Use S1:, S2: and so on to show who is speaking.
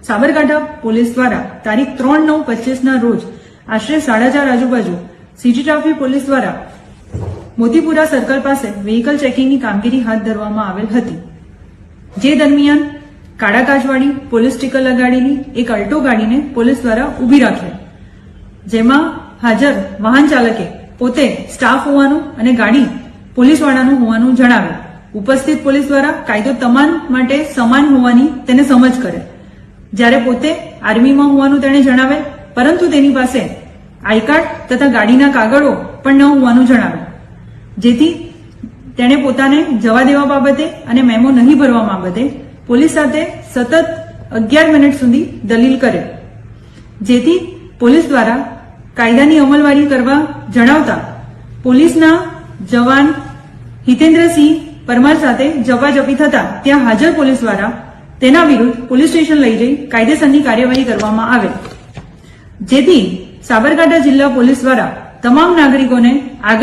S1: Sabarkantha police દ્વારા તારીખ 3/9/25 રોજ આશરે 4:30 આજુબાજુ સિટી ટ્રાફિક પોલીસ દ્વારા મોતીપુરા સર્કલ પાસે વ્હીકલ ચેકિંગની કામગીરી હાથ ધરવામાં આવેલ હતી, જે દરમિયાન કાળા કાચવાળી પોલીસ સ્ટીકર લગાડેલી એક અલ્ટો ગાડીને પોલીસ દ્વારા ઉભી રાખેલ, જેમાં હાજર વાહન ચાલકે પોતે સ્ટાફ હોવાનું અને ગાડી પોલીસવાળાનું હોવાનું જણાવેલ. ઉપસ્થિત પોલીસ દ્વારા કાયદો તમામ માટે સમાન હોવાની તેને સમજ કરે, જ્યારે પોતે આર્મીમાં હોવાનું તેણે જણાવેલ, પરંતુ તેની પાસે આઈ કાર્ડ તથા ગાડીના કાગળો પણ ન હોવાનું જણાવેલ, જેથી તેણે પોતાને જવા દેવા બાબતે અને મેમો નહીં ભરવા બાબતે પોલીસ સાથે સતત 11 મિનિટ સુધી દલીલ કરે, જેથી પોલીસ દ્વારા કાયદાની અમલવારી કરવા જણાવતા પોલીસના જવાન હિતેન્દ્રસિંહ પરમાર સાથે ઝપાઝપી થતા ત્યાં હાજર પોલીસ દ્વારા તેના વિરુદ્ધ પોલીસ સ્ટેશન લઈ જઈ કાયદેસરની કાર્યવાહી કરવામાં આવે, જેથી સાબરકાંઠા જિલ્લા પોલીસ દ્વારા તમામ નાગરિકોને આગ્રહ